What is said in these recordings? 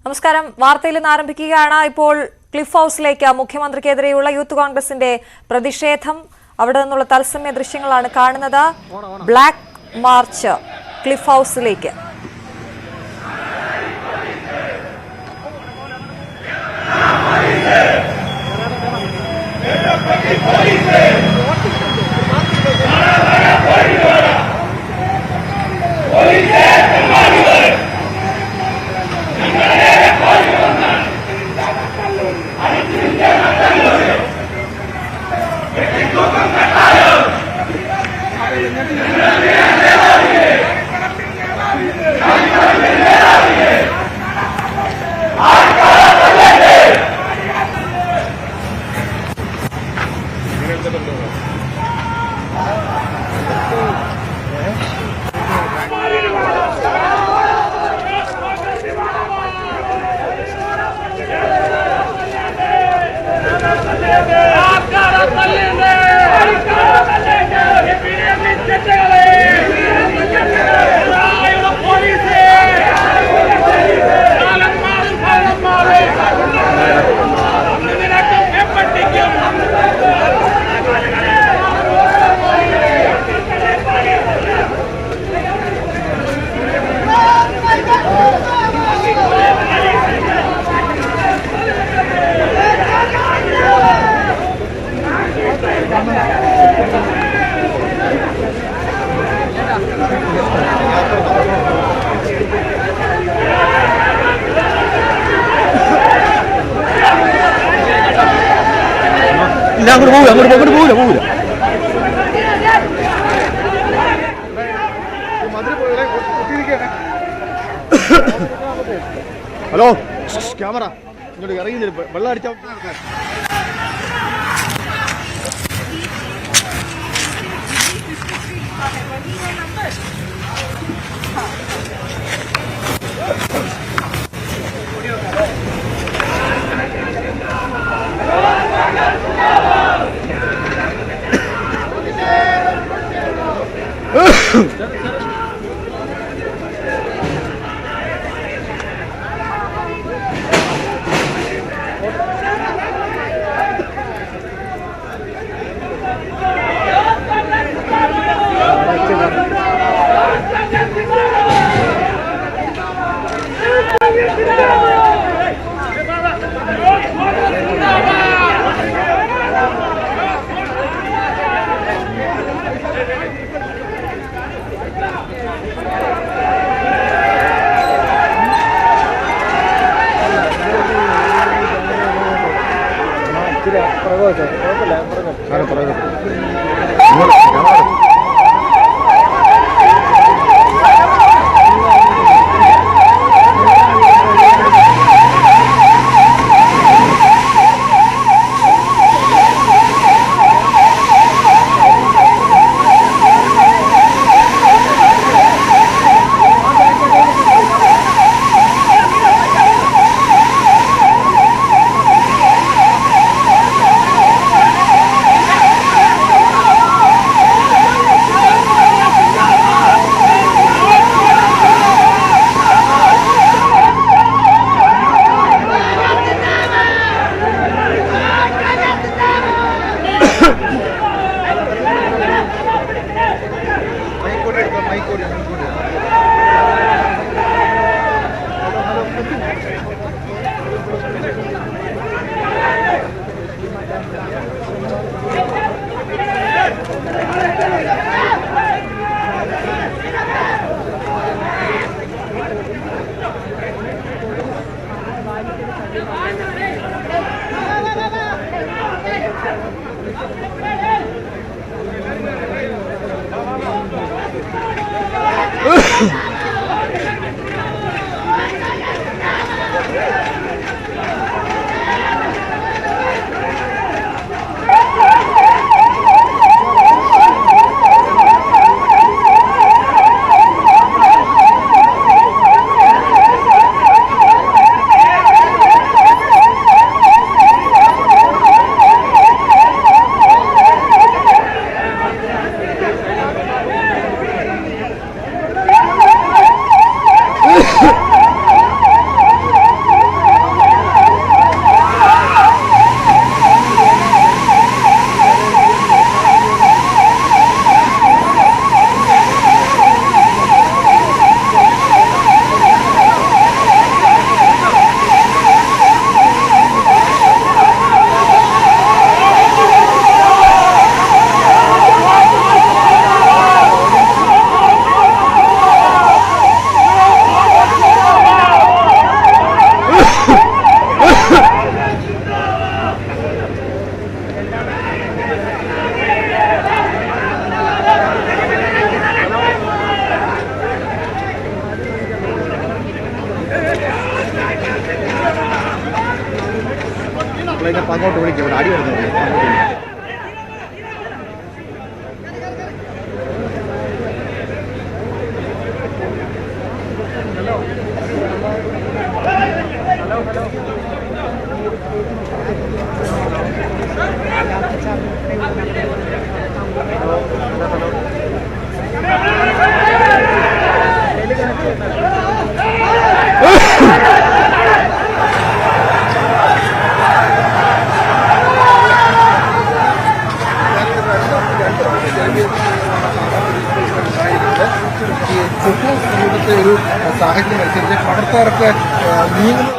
നമസ്കാരം. വാർത്തയിൽ നിന്ന് ആരംഭിക്കുകയാണ്. ഇപ്പോൾ ക്ലിഫ് ഹൗസിലേക്ക് മുഖ്യമന്ത്രിക്കെതിരെയുള്ള യൂത്ത് കോൺഗ്രസിന്റെ പ്രതിഷേധം, അവിടെ നിന്നുള്ള തത്സമയ ദൃശ്യങ്ങളാണ് കാണുന്നത്. ബ്ലാക്ക് മാർച്ച് ക്ലിഫ് ഹൗസിലേക്ക്. അങ്ങോട്ട് പോവില്ല. ഹലോ, ക്യാമറ ഇങ്ങോട്ട് ഇറങ്ങി വെള്ളം അടിച്ച അങ്ങോട്ട് വിളിക്കും, ഇവിടെ അടി വരുന്നത് അങ്ങോട്ട് വിളിക്കും. ഇവിടുത്തെ ഒരു സാഹചര്യം അനുസരിച്ച് പ്രവർത്തകർക്ക് നീങ്ങുന്നു.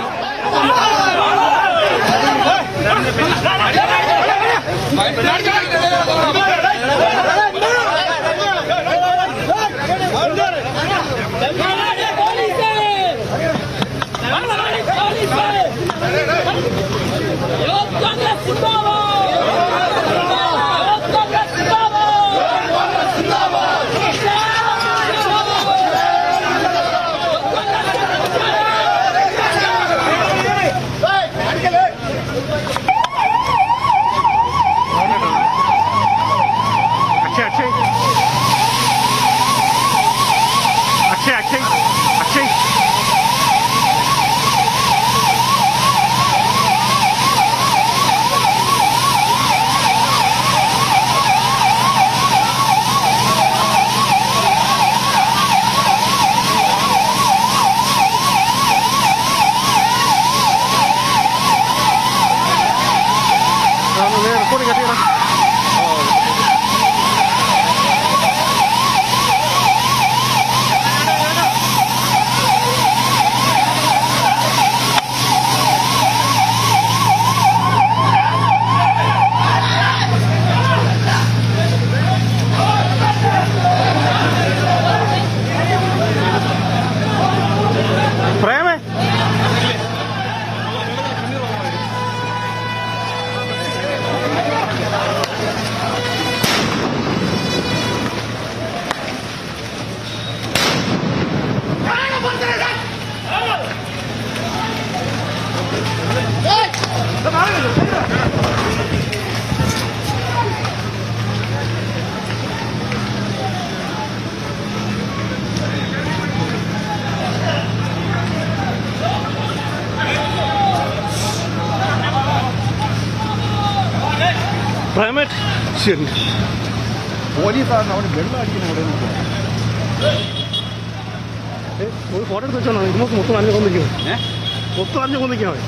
പോലീസാണ് അവിടെ വെള്ളം അടിക്കുന്ന ഇവിടെ ഒരു ഫോട്ടോ എടുത്ത് വെച്ചോ. മൊത്തം നനഞ്ഞു കൊന്നിരിക്കുന്നത്, മൊത്തം നനഞ്ഞു കൊന്നിരിക്കുന്നത്.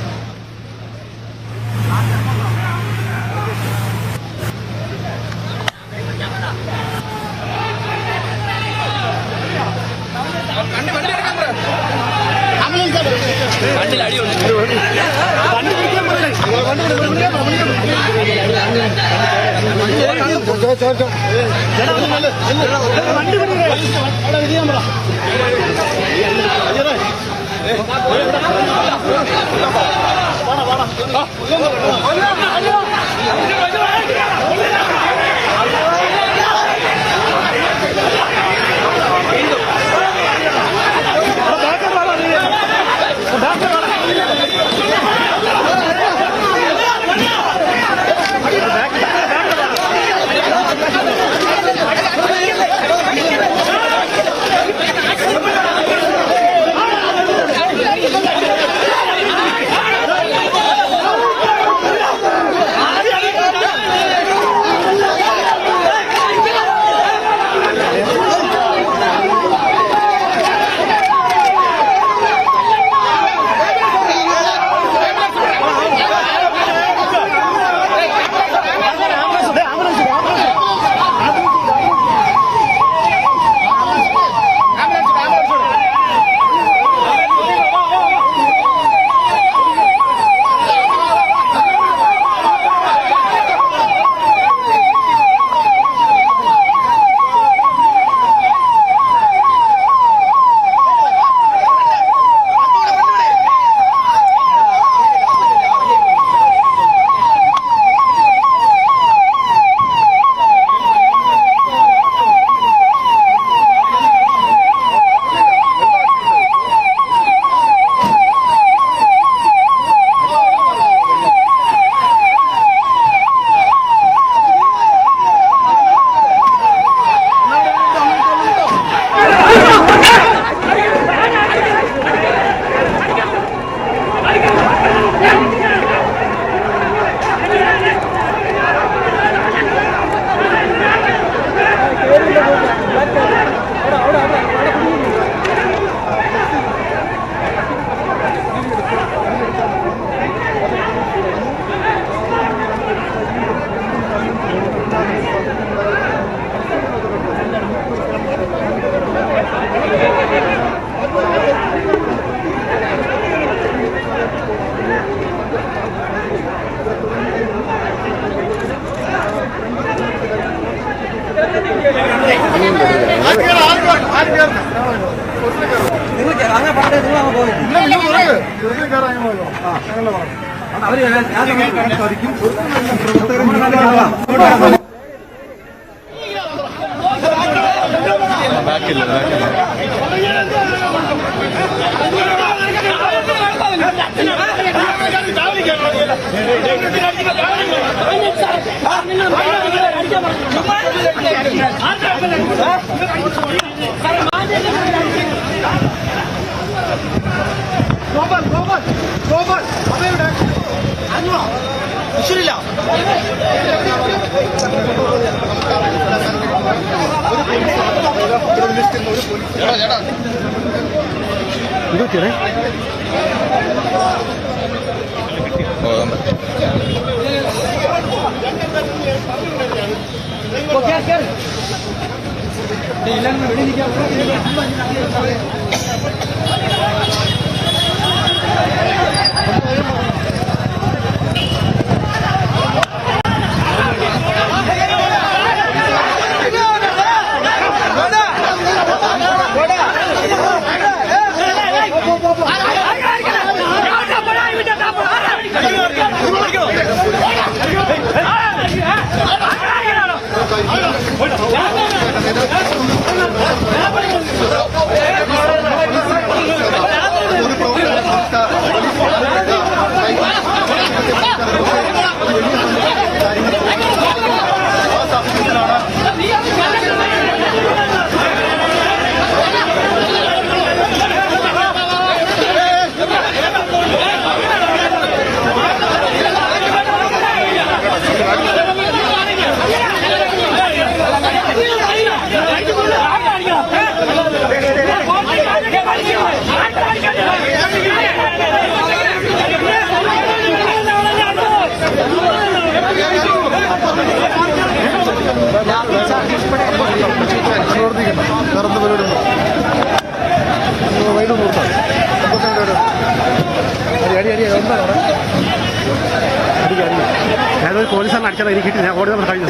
പോലീസാണ് അടിച്ചത് എനിക്ക് കിട്ടി ഞാൻ ഓടി നമ്മൾ കഴിഞ്ഞു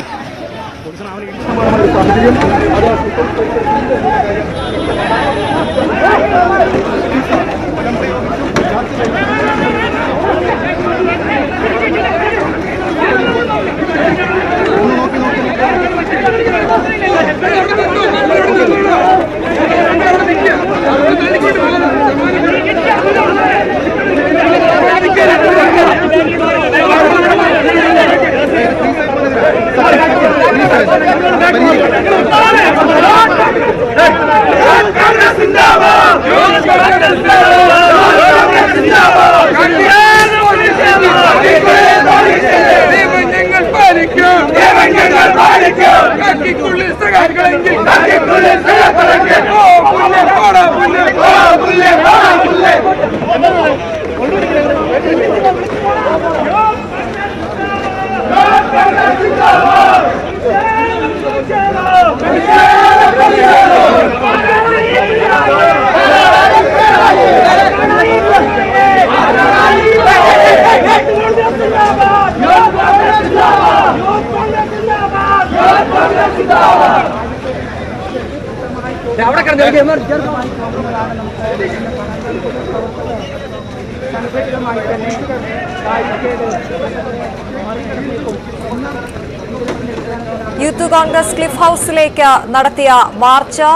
യൂത്ത് കോൺഗ്രസ് ക്ലിഫ് ഹൌസിലേക്ക് നടത്തിയ മാർച്ച്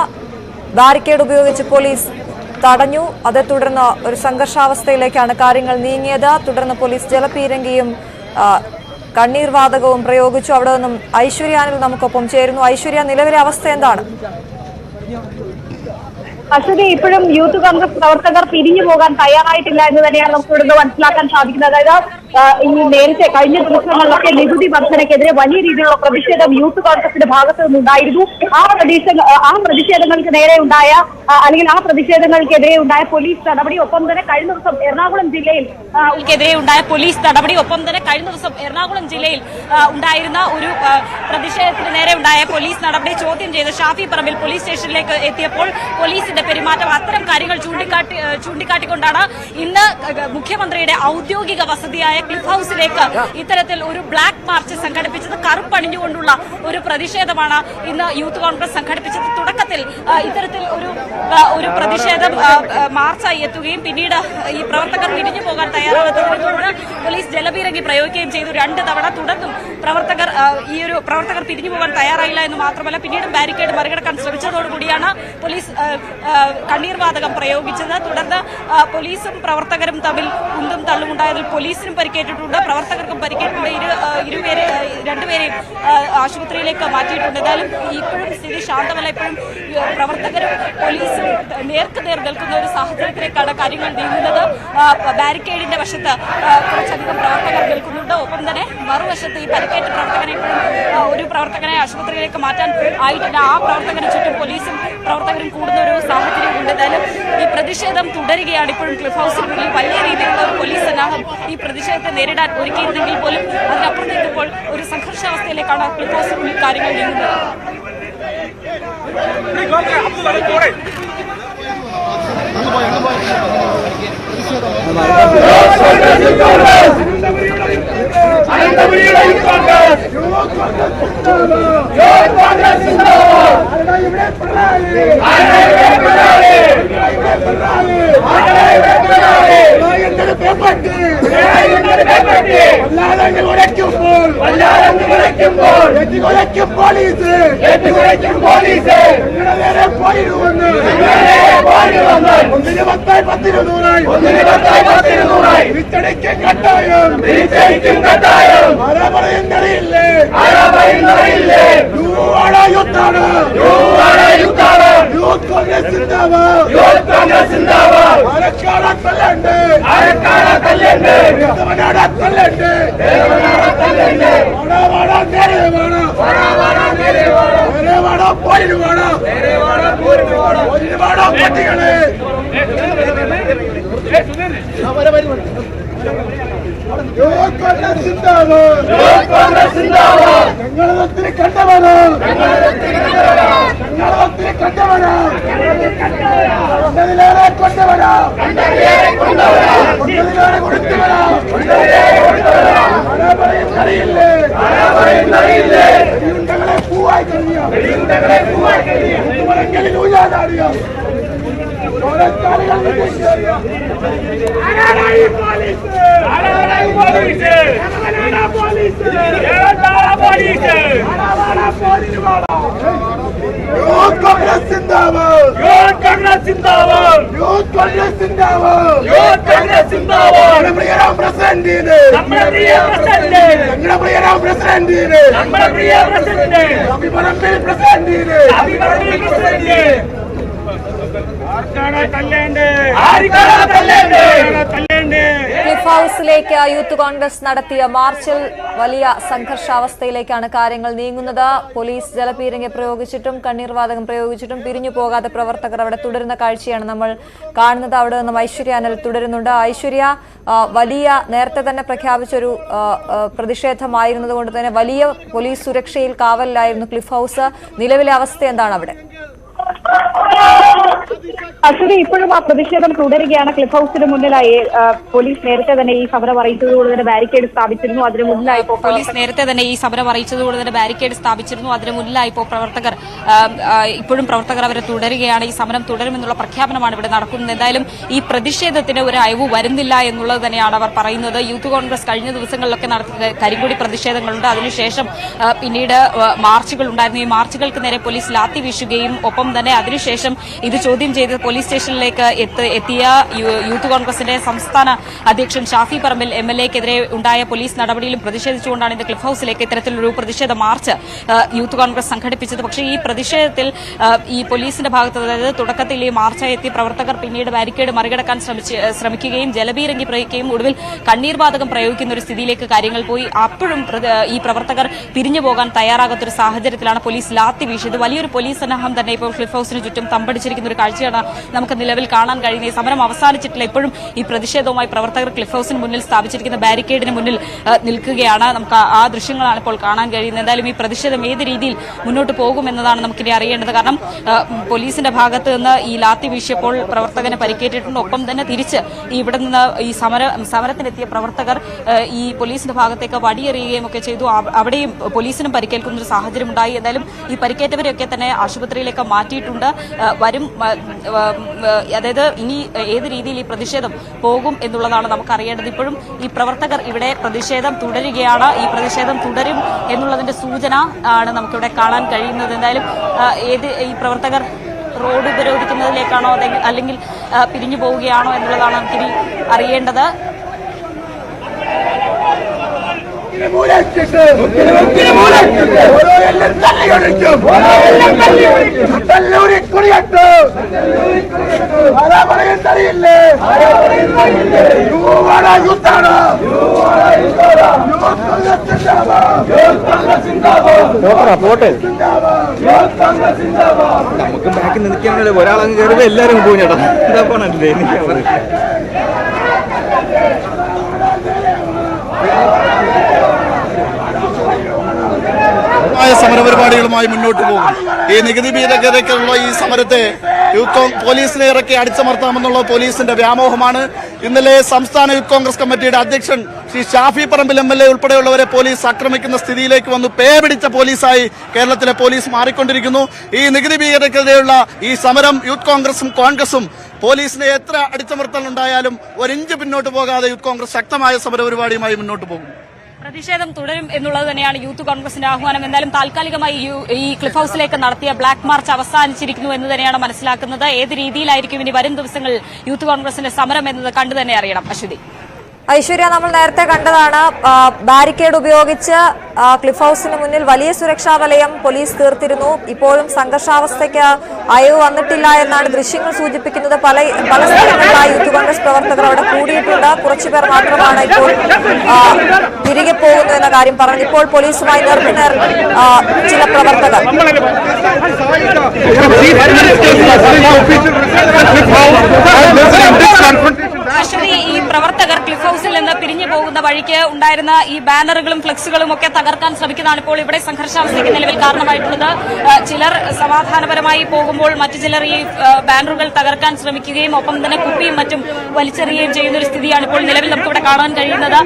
ബാരിക്കേഡ് ഉപയോഗിച്ച് പോലീസ് തടഞ്ഞു. അതേ തുടർന്ന് ഒരു സംഘർഷാവസ്ഥയിലേക്കാണ് കാര്യങ്ങൾ നീങ്ങിയത്. തുടർന്ന് പോലീസ് ജലപീരങ്കിയും കണ്ണീർ വാതകവും പ്രയോഗിച്ചു. അവിടെ നിന്നും ഐശ്വര്യാനിൽ നമുക്കൊപ്പം ചേരുന്നു. ഐശ്വര്യ, നിലവിലെ അവസ്ഥ എന്താണ്? അശ്വതി, ഇപ്പോഴും യൂത്ത് കോൺഗ്രസ് പ്രവർത്തകർ പിരിഞ്ഞു പോകാൻ തയ്യാറായിട്ടില്ല എന്ന് തന്നെയാണ് നമുക്ക് ഇവിടുന്ന് മനസ്സിലാക്കാൻ സാധിക്കുന്നത്. അതായത് ഈ നേരത്തെ കഴിഞ്ഞ ദിവസങ്ങളിലൊക്കെ നികുതി വർധനയ്ക്കെതിരെ വലിയ രീതിയിലുള്ള പ്രതിഷേധം യൂത്ത് കോൺഗ്രസിന്റെ ഭാഗത്തു നിന്നുണ്ടായിരുന്നു. ആ പ്രതിഷേധങ്ങൾക്ക് നേരെ ഉണ്ടായ അല്ലെങ്കിൽ ആ പ്രതിഷേധങ്ങൾക്കെതിരെ ഉണ്ടായ പോലീസ് നടപടി, ഒപ്പം തന്നെ കഴിഞ്ഞ ദിവസം എറണാകുളം ജില്ലയിൽ ഉണ്ടായിരുന്ന ഒരു പ്രതിഷേധത്തിന് നേരെ ഉണ്ടായ പോലീസ് നടപടി ചോദ്യം ചെയ്ത് ഷാഫി പറമ്പിൽ പോലീസ് സ്റ്റേഷനിലേക്ക് എത്തിയപ്പോൾ പോലീസിന്റെ പെരുമാറ്റം അത്തരം കാര്യങ്ങൾ ചൂണ്ടിക്കാട്ടിക്കൊണ്ടാണ് ഇന്ന് മുഖ്യമന്ത്രിയുടെ ഔദ്യോഗിക വസതിയായ ക്ലിഫ് ഹൗസിലേക്ക് ഇത്തരത്തിൽ ഒരു ബ്ലാക്ക് മാർച്ച് സംഘടിപ്പിച്ചത്. കറുപ്പണിഞ്ഞുകൊണ്ടുള്ള ഒരു പ്രതിഷേധമാണ് ഇന്ന് യൂത്ത് കോൺഗ്രസ് സംഘടിപ്പിച്ചത്. തുടക്കത്തിൽ ഇത്തരത്തിൽ ഒരു പ്രതിഷേധം മാർച്ചായി എത്തുകയും പിന്നീട് ഈ പ്രവർത്തകർ പിരിഞ്ഞു പോകാൻ തയ്യാറാകാത്തതിനെ തുടർന്ന് പോലീസ് ജലപീരങ്കി പ്രയോഗിക്കുകയും ചെയ്തു. 2 തവണ തുടർന്നും പ്രവർത്തകർ പിരിഞ്ഞു പോകാൻ തയ്യാറായില്ല എന്ന് മാത്രമല്ല പിന്നീട് ബാരിക്കേഡ് മറികടക്കാൻ ശ്രമിച്ചതോടുകൂടിയാണ് പോലീസ് കണ്ണീർ വാതകം പ്രയോഗിച്ചത്. തുടർന്ന് പോലീസും പ്രവർത്തകരും തമ്മിൽ ഉന്തും തള്ളുമുണ്ടായതിൽ പോലീസിനും പരിക്കേറ്റിട്ടുണ്ട്, പ്രവർത്തകർക്കും പരിക്കേറ്റിട്ടുണ്ട്. രണ്ടുപേരെയും ആശുപത്രിയിലേക്ക് മാറ്റിയിട്ടുണ്ട്. എന്തായാലും ഇപ്പോഴും സ്ഥിതി ശാന്തമല്ല. ഇപ്പോഴും പ്രവർത്തകരും പോലീസും നേർക്കുനേർ നിൽക്കുന്ന ഒരു സാഹചര്യത്തിലേക്കാണ് കാര്യങ്ങൾ നീങ്ങുന്നത്. ബാരിക്കേഡിന്റെ വശത്ത് കുറച്ചധികം പ്രവർത്തകർ നിൽക്കുന്നുണ്ട്. ഒപ്പം തന്നെ മറുവശത്ത് ഈ പരിക്കേറ്റ ഒരു പ്രവർത്തകനെ ആശുപത്രിയിലേക്ക് മാറ്റാൻ ആയിട്ടില്ല. ആ പ്രവർത്തകന് ചുറ്റും പോലീസും പ്രവർത്തകരും കൂടുന്ന ഒരു സാഹചര്യമുണ്ട്. എന്തായാലും ഈ പ്രതിഷേധം തുടരുകയാണ്. ഇപ്പോഴും ക്ലിഫ് ഹൗസിന് മുന്നിൽ വലിയ രീതിയിലുള്ള ഒരു പോലീസ് സന്നാഹം ഈ പ്രതിഷേധത്തെ നേരിടാൻ ഒരുക്കിയിരുന്നെങ്കിൽ പോലും അതിനപ്പുറത്തേക്ക് ഇപ്പോൾ ഒരു സംഘർഷാവസ്ഥയിലേക്കാണ് ക്ലിഫ് ഹൗസിന് മുന്നിൽ കാര്യങ്ങൾ നീങ്ങുന്നത്. ക്ലിഫ് ഹൗസിലേക്ക് യൂത്ത് കോൺഗ്രസ് നടത്തിയ മാർച്ചിൽ വലിയ സംഘർഷാവസ്ഥയിലേക്കാണ് കാര്യങ്ങൾ നീങ്ങുന്നത്. പോലീസ് ജലപീരങ്കി പ്രയോഗിച്ചിട്ടും കണ്ണീർ വാതകം പ്രയോഗിച്ചിട്ടും പിരിഞ്ഞു പോകാതെ പ്രവർത്തകർ അവിടെ തുടരുന്ന കാഴ്ചയാണ് നമ്മൾ കാണുന്നത്. അവിടെ നിന്നും ഐശ്വര്യ അനിൽ തുടരുന്നുണ്ട്. ഐശ്വര്യ, വലിയ നേരത്തെ തന്നെ പ്രഖ്യാപിച്ചൊരു പ്രതിഷേധമായിരുന്നത് കൊണ്ട് തന്നെ വലിയ പോലീസ് സുരക്ഷയിൽ കാവലിലായിരുന്നു ക്ലിഫ് ഹൗസ്. നിലവിലെ അവസ്ഥ എന്താണ് അവിടെ? അശ്വതി, ഇപ്പോഴും ആ പ്രതിഷേധം തുടരുകയാണ്. ക്ലിഫ് ഹൗസിന് മുന്നിലായി പോലീസ് നേരത്തെ തന്നെ ഈ സമരം അറിയിച്ചതുകൊണ്ട് തന്നെ ബാരിക്കേഡ് സ്ഥാപിച്ചിരുന്നു. അതിന് മുന്നിലായി പ്രവർത്തകർ ഇപ്പോഴും പ്രവർത്തകർ അവരെ തുടരുകയാണ്. ഈ സമരം തുടരുമെന്നുള്ള പ്രഖ്യാപനമാണ് ഇവിടെ നടക്കുന്നത്. എന്തായാലും ഈ പ്രതിഷേധത്തിന് ഒരു അയവ് വരുന്നില്ല എന്നുള്ളത് തന്നെയാണ് അവർ പറയുന്നത്. യൂത്ത് കോൺഗ്രസ് കഴിഞ്ഞ ദിവസങ്ങളിലൊക്കെ നടത്തിയ കരിങ്കൊടി പ്രതിഷേധങ്ങളുണ്ട്. അതിനുശേഷം പിന്നീട് മാർച്ചുകൾ ഉണ്ടായിരുന്നു. ഈ മാർച്ചുകൾക്ക് നേരെ പോലീസ് ലാത്തി വീശുകയും ഒപ്പം തന്നെ അതിനുശേഷം ഇത് ചോദ്യം ചെയ്ത് പോലീസ് സ്റ്റേഷനിലേക്ക് എത്തിയ യൂത്ത് കോൺഗ്രസിന്റെ സംസ്ഥാന അധ്യക്ഷൻ ഷാഫി പറമ്പിൽ MLA-ക്കെതിരെ ഉണ്ടായ പോലീസ് നടപടിയിലും പ്രതിഷേധിച്ചുകൊണ്ടാണ് ഇന്ന് ക്ലിഫ് ഹൌസിലേക്ക് ഇത്തരത്തിലൊരു പ്രതിഷേധ മാർച്ച് യൂത്ത് കോൺഗ്രസ് സംഘടിപ്പിച്ചത്. പക്ഷേ ഈ പ്രതിഷേധത്തിൽ ഈ പോലീസിന്റെ ഭാഗത്ത്, അതായത് തുടക്കത്തിൽ ഈ മാർച്ചായി എത്തിയ പ്രവർത്തകർ പിന്നീട് ബാരിക്കേഡ് മറികടക്കാൻ ശ്രമിക്കുകയും ജലപീരങ്കി പ്രയോഗിക്കുകയും ഒടുവിൽ കണ്ണീർ വാതകം പ്രയോഗിക്കുന്ന ഒരു സ്ഥിതിയിലേക്ക് കാര്യങ്ങൾ പോയി. അപ്പോഴും ഈ പ്രവർത്തകർ പിരിഞ്ഞു പോകാൻ തയ്യാറാകാത്തൊരു സാഹചര്യത്തിലാണ് പോലീസ് ലാത്തി വീശിയത്. വലിയൊരു പോലീസ് സന്നാഹം തന്നെ ഇപ്പോൾ ക്ലിഫ് ഹൌസിന് ചുറ്റും തമ്പടിച്ചിരിക്കുന്ന ഒരു കാഴ്ചയാണ് നമുക്ക് നിലവിൽ കാണാൻ കഴിയുന്നത്. ഈ സമരം അവസാനിച്ചിട്ടില്ല. ഇപ്പോഴും ഈ പ്രതിഷേധവുമായി പ്രവർത്തകർ ക്ലിഫ് ഹൌസിന് മുന്നിൽ സ്ഥാപിച്ചിരിക്കുന്ന ബാരിക്കേഡിന് മുന്നിൽ നിൽക്കുകയാണ്. നമുക്ക് ആ ദൃശ്യങ്ങളാണ് ഇപ്പോൾ കാണാൻ കഴിയുന്നത്. എന്തായാലും ഈ പ്രതിഷേധം ഏത് രീതിയിൽ മുന്നോട്ട് പോകുമെന്നതാണ് നമുക്കിനി അറിയേണ്ടത്. കാരണം പോലീസിന്റെ ഭാഗത്ത് നിന്ന് ഈ ലാത്തി വീശിയപ്പോൾ പ്രവർത്തകന് പരിക്കേറ്റിട്ടുണ്ട്. ഒപ്പം തന്നെ തിരിച്ച് ഇവിടെ നിന്ന് ഈ സമരത്തിനെത്തിയ പ്രവർത്തകർ ഈ പോലീസിന്റെ ഭാഗത്തേക്ക് വടിയെറിയുകയും ഒക്കെ ചെയ്തു. അവിടെയും പോലീസിനും പരിക്കേൽക്കുന്ന ഒരു സാഹചര്യം ഉണ്ടായി. എന്തായാലും ഈ പരിക്കേറ്റവരെയൊക്കെ തന്നെ ആശുപത്രിയിലേക്ക് മാറ്റിയിട്ടുണ്ട്. അതായത് ഇനി ഏത് രീതിയിൽ ഈ പ്രതിഷേധം പോകും എന്നുള്ളതാണ് നമുക്കറിയേണ്ടത്. ഇപ്പോഴും ഈ പ്രവർത്തകർ ഇവിടെ പ്രതിഷേധം തുടരുകയാണ്. ഈ പ്രതിഷേധം തുടരും എന്നുള്ളതിന്റെ സൂചന ആണ് നമുക്കിവിടെ കാണാൻ കഴിയുന്നത്. എന്തായാലും ഈ പ്രവർത്തകർ റോഡ് ഉപരോധിക്കുന്നതിലേക്കാണോ അല്ലെങ്കിൽ പിരിഞ്ഞു പോവുകയാണോ എന്നുള്ളതാണ് നമുക്കിനി അറിയേണ്ടത്. നമുക്ക് ബാക്കി നിൽക്കാനല്ലോ, ഒരാളങ്ങ് കയറുമ്പോ എല്ലാരും പോകും ചേട്ടാ. എന്താ പോണല്ലേ എനിക്ക് സമരപരിപാടികളുമായി മുന്നോട്ട് പോകും. ഈ നികുതി ഭീതഗതിക്കുള്ള ഈ സമരത്തെ പോലീസിനെ ഇറക്കി അടിച്ചമർത്താമെന്നുള്ള പോലീസിന്റെ വ്യാമോഹമാണ്. ഇന്നലെ സംസ്ഥാന യൂത്ത് കോൺഗ്രസ് കമ്മിറ്റിയുടെ അധ്യക്ഷൻ ശ്രീ ഷാഫി പറമ്പിൽ MLA ഉൾപ്പെടെയുള്ളവരെ പോലീസ് ആക്രമിക്കുന്ന സ്ഥിതിയിലേക്ക് വന്നു. പേ പിടിച്ച പോലീസായി കേരളത്തിലെ പോലീസ് മാറിക്കൊണ്ടിരിക്കുന്നു. ഈ നികുതി ഭീകരതയ്ക്കെതിരെയുള്ള ഈ സമരം യൂത്ത് കോൺഗ്രസും കോൺഗ്രസും പോലീസിനെ എത്ര അടിച്ചമർത്തലുണ്ടായാലും ഒരിഞ്ച് പിന്നോട്ട് പോകാതെ യൂത്ത് കോൺഗ്രസ് ശക്തമായ സമരപരിപാടിയുമായി മുന്നോട്ട് പോകും. പ്രതിഷേധം തുടരും എന്നുള്ളത് തന്നെയാണ് യൂത്ത് കോൺഗ്രസിന്റെ ആഹ്വാനം. എന്തായാലും താൽക്കാലികമായി ഈ ക്ലിഫ് ഹൌസിലേക്ക് നടത്തിയ ബ്ലാക്ക് മാർച്ച് അവസാനിച്ചിരിക്കുന്നു എന്ന് തന്നെയാണ് മനസ്സിലാക്കുന്നത്. ഏത് രീതിയിലായിരിക്കും ഇനി വരും ദിവസങ്ങളിൽ യൂത്ത് കോൺഗ്രസിന്റെ സമരം എന്നത് കണ്ടു തന്നെ അറിയണം. അശ്വതി. ഐശ്വര്യ, നമ്മൾ നേരത്തെ കണ്ടതാണ് ബാരിക്കേഡ് ഉപയോഗിച്ച് ക്ലിഫ് ഹൌസിന് മുന്നിൽ വലിയ സുരക്ഷാ വലയം പോലീസ് തീർത്തിരുന്നു. ഇപ്പോഴും സംഘർഷാവസ്ഥയ്ക്ക് അയവ് വന്നിട്ടില്ല എന്നാണ് ദൃശ്യങ്ങൾ സൂചിപ്പിക്കുന്നത്. പല സ്ഥലങ്ങളിലായി യൂത്ത് കോൺഗ്രസ് പ്രവർത്തകർ അവിടെ കൂടിയിട്ടുണ്ട്. കുറച്ചുപേർ മാത്രമാണ് ഇപ്പോൾ തിരികെ പോകുന്നു എന്ന കാര്യം പറഞ്ഞു. ഇപ്പോൾ പോലീസുമായി നേർക്കുനേർ ചില പ്രവർത്തകർ. അശ്വതി, ഈ പ്രവർത്തകർ ക്ലിഫ് ഹൌസിൽ നിന്ന് പിരിഞ്ഞു പോകുന്ന വഴിക്ക് ഉണ്ടായിരുന്ന ഈ ബാനറുകളും ഫ്ലെക്സുകളും ഒക്കെ തകർക്കാൻ ശ്രമിക്കുന്നതാണ് ഇപ്പോൾ ഇവിടെ സംഘർഷാവസ്ഥയ്ക്ക് നിലവിൽ കാരണമായിട്ടുള്ളത്. ചിലർ സമാധാനപരമായി പോകുമ്പോൾ മറ്റു ചിലർ ഈ ബാനറുകൾ തകർക്കാൻ ശ്രമിക്കുകയും ഒപ്പം തന്നെ കുപ്പിയും മറ്റും വലിച്ചെറിയുകയും ചെയ്യുന്ന ഒരു സ്ഥിതിയാണ് ഇപ്പോൾ നിലവിൽ നമുക്കിവിടെ കാണാൻ കഴിയുന്നത്.